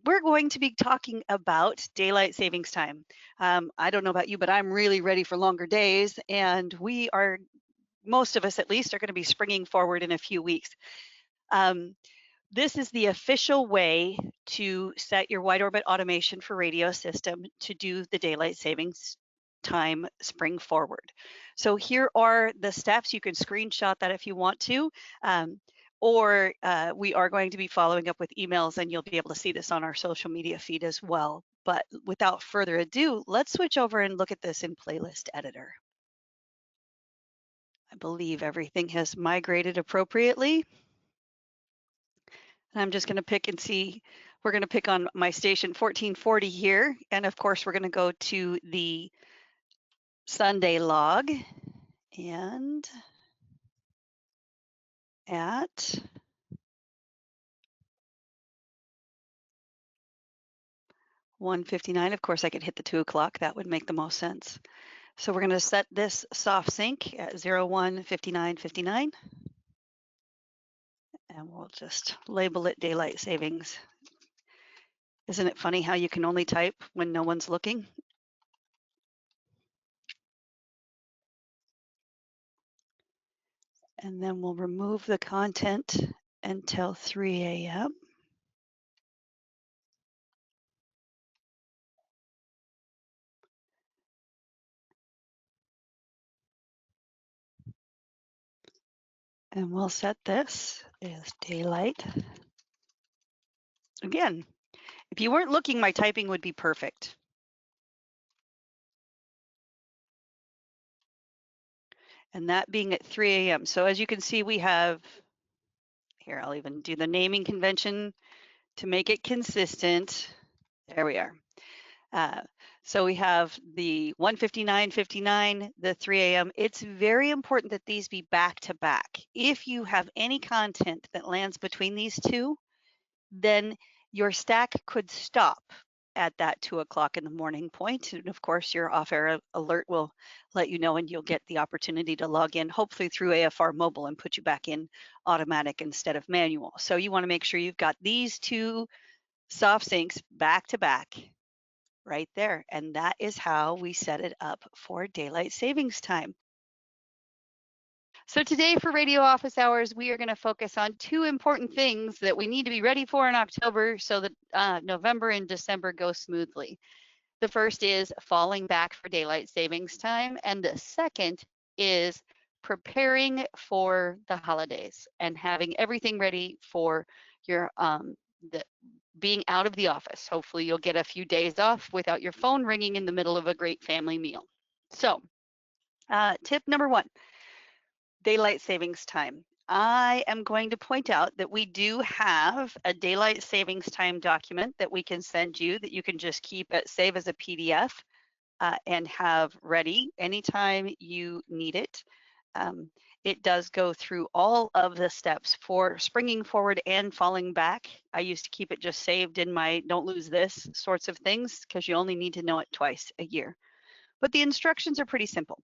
we're going to be talking about daylight savings time. I don't know about you, but I'm really ready for longer days, and most of us at least, are going to be springing forward in a few weeks. Um, this is the official way to set your wide orbit automation for radio system to do the daylight savings time spring forward. So here are the steps. You can screenshot that if you want to, or we are going to be following up with emails, and you'll be able to see this on our social media feed as well. But without further ado, let's switch over and look at this in Playlist Editor. I believe everything has migrated appropriately. I'm just going to pick and see. We're going to pick on my station 1440 here. And of course, we're going to go to the Sunday log and at 1:59. Of course, I could hit the 2 o'clock. That would make the most sense. So we're going to set this soft sync at 01:59:59. And we'll just label it daylight savings. Isn't it funny how you can only type when no one's looking? And then we'll remove the content until 3 a.m. And we'll set this as daylight. Again, if you weren't looking, my typing would be perfect. And that being at 3 a.m. So as you can see, we have, here, I'll even do the naming convention to make it consistent. There we are. So we have the 1:59:59, the 3 a.m. It's very important that these be back to back. If you have any content that lands between these two, then your stack could stop at that 2 o'clock in the morning point. And of course, your off-air alert will let you know, and you'll get the opportunity to log in, hopefully through AFR Mobile, and put you back in automatic instead of manual. So you want to make sure you've got these two soft syncs back to back right there. And that is how we set it up for daylight savings time. So today for Radio Office Hours, we are going to focus on two important things that we need to be ready for in October so that November and December go smoothly. The first is falling back for daylight savings time, and the second is preparing for the holidays and having everything ready for your being out of the office. Hopefully you'll get a few days off without your phone ringing in the middle of a great family meal. So tip number one, daylight savings time. I am going to point out that we do have a daylight savings time document that we can send you that you can just keep it, save as a PDF and have ready anytime you need it. It does go through all of the steps for springing forward and falling back. I used to keep it just saved in my don't lose this sorts of things because you only need to know it twice a year. But the instructions are pretty simple.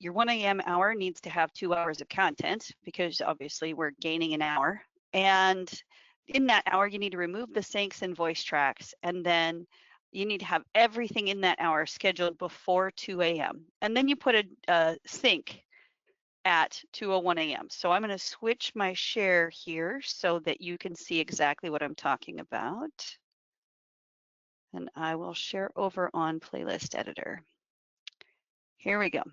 Your 1 a.m. hour needs to have 2 hours of content because obviously we're gaining an hour. And in that hour, you need to remove the syncs and voice tracks. And then you need to have everything in that hour scheduled before 2 a.m. And then you put a sync at 2:01 a.m. So I'm going to switch my share here so that you can see exactly what I'm talking about. And I will share over on Playlist Editor. Here we go.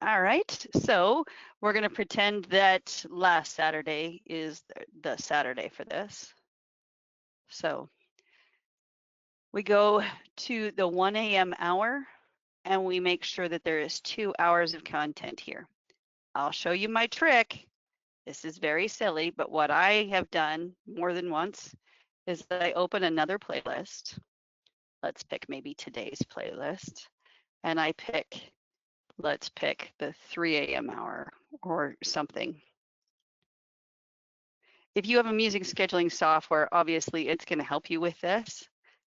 All right, so we're going to pretend that last Saturday is the Saturday for this. So we go to the 1 a.m. hour and we make sure that there is 2 hours of content here. I'll show you my trick. This is very silly, but what I have done more than once is that I open another playlist. Let's pick maybe today's playlist. And I pick, let's pick the 3 a.m. hour or something. If you have a music scheduling software, obviously it's going to help you with this.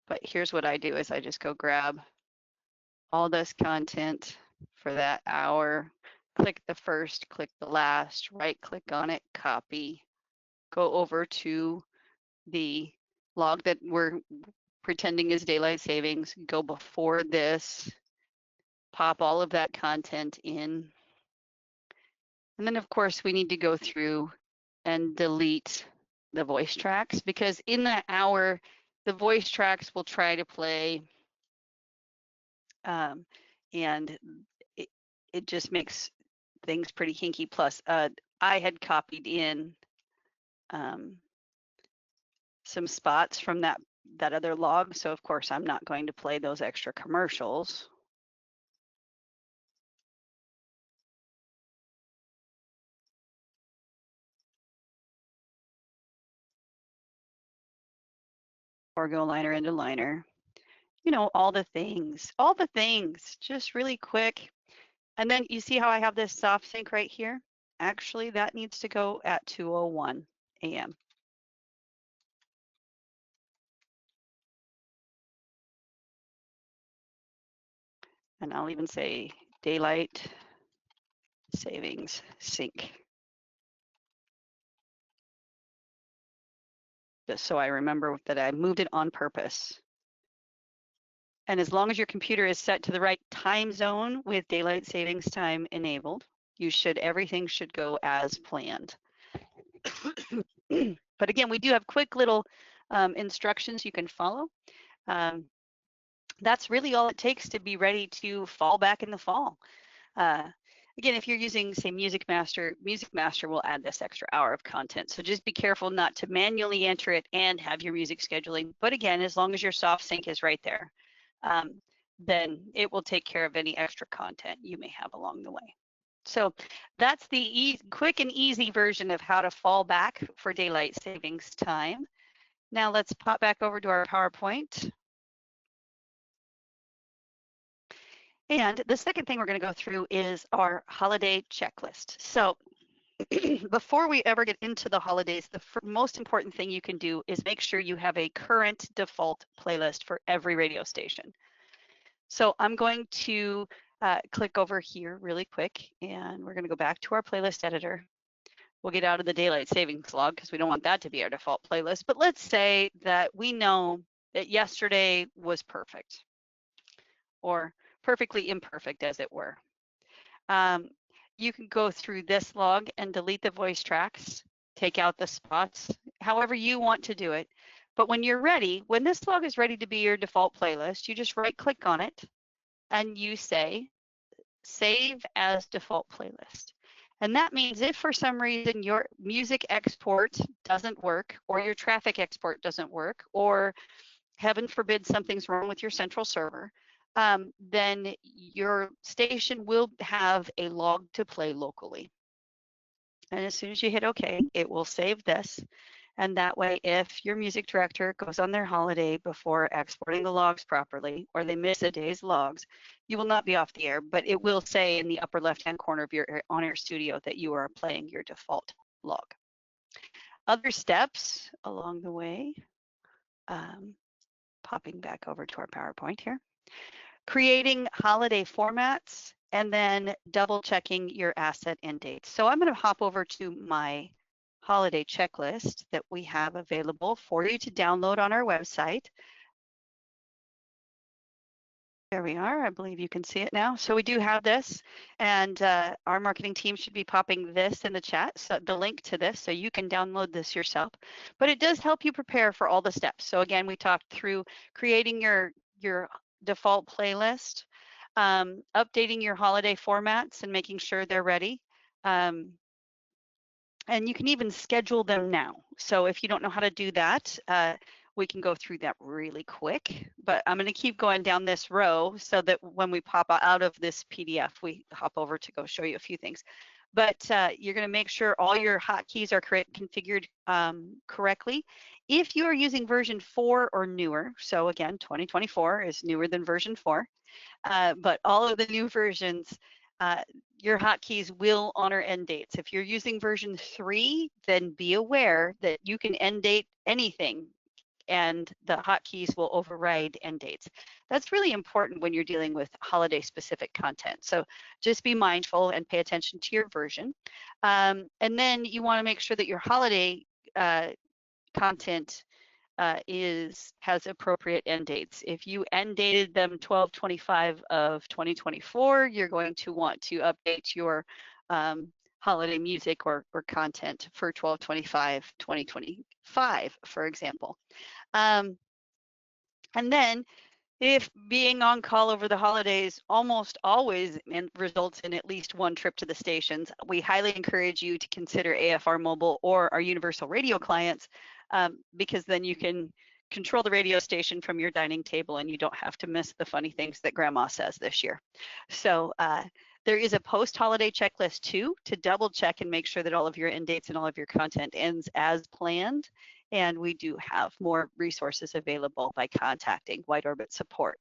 But here's what I do is I just go grab all this content for that hour, click the first, click the last, right click on it, copy, go over to the log that we're pretending is daylight savings, go before this, pop all of that content in. And then of course we need to go through and delete the voice tracks, because in that hour, the voice tracks will try to play, and it just makes things pretty hinky. Plus, I had copied in some spots from that other log, so of course I'm not going to play those extra commercials. Or go liner into liner. You know, all the things, just really quick. And then you see how I have this soft sync right here? Actually, that needs to go at 2:01 a.m. And I'll even say daylight savings sync, just so I remember that I moved it on purpose. And as long as your computer is set to the right time zone with daylight savings time enabled, everything should go as planned. But again, we do have quick little instructions you can follow. That's really all it takes to be ready to fall back in the fall. Again, if you're using, say, Music Master will add this extra hour of content. So just be careful not to manually enter it and have your music scheduling. But again, as long as your soft sync is right there, then it will take care of any extra content you may have along the way. So that's the quick and easy version of how to fall back for daylight savings time. Now let's pop back over to our PowerPoint. And the second thing we're going to go through is our holiday checklist. So before we ever get into the holidays, the most important thing you can do is make sure you have a current default playlist for every radio station. So I'm going to click over here really quick, and we're going to go back to our playlist editor. We'll get out of the daylight savings log because we don't want that to be our default playlist. But let's say that we know that yesterday was perfect, or perfectly imperfect, as it were. You can go through this log and delete the voice tracks, take out the spots, however you want to do it. But when you're ready, when this log is ready to be your default playlist, you just right click on it and you say save as default playlist. And that means if for some reason your music export doesn't work, or your traffic export doesn't work, or heaven forbid something's wrong with your central server, then your station will have a log to play locally. And as soon as you hit OK, it will save this. And that way, if your music director goes on their holiday before exporting the logs properly, or they miss a day's logs, you will not be off the air, but it will say in the upper left-hand corner of your on-air studio that you are playing your default log. Other steps along the way, popping back over to our PowerPoint here, creating holiday formats, and then double checking your asset end dates. So I'm going to hop over to my holiday checklist that we have available for you to download on our website. There we are. I believe you can see it now. So we do have this, and our marketing team should be popping this in the chat, so the link to this, so you can download this yourself. But it does help you prepare for all the steps. So again, we talked through creating your default playlist, updating your holiday formats and making sure they're ready. And you can even schedule them now. So if you don't know how to do that, we can go through that really quick. But I'm going to keep going down this row so that when we pop out of this PDF, we hop over to go show you a few things. But you're going to make sure all your hotkeys are configured correctly. If you are using version 4 or newer, so again, 2024 is newer than version 4, but all of the new versions, your hotkeys will honor end dates. If you're using version 3, then be aware that you can end date anything and the hotkeys will override end dates. That's really important when you're dealing with holiday specific content. So just be mindful and pay attention to your version. And then you want to make sure that your holiday content has appropriate end dates. If you end dated them 12/25 of 2024, you're going to want to update your holiday music or content for 12/25 2025, for example. And then if being on call over the holidays almost always results in at least one trip to the stations, we highly encourage you to consider AFR Mobile or our Universal Radio clients, because then you can control the radio station from your dining table and you don't have to miss the funny things that Grandma says this year. So there is a post-holiday checklist too, to double check and make sure that all of your end dates and all of your content ends as planned. And we do have more resources available by contacting Wide Orbit Support.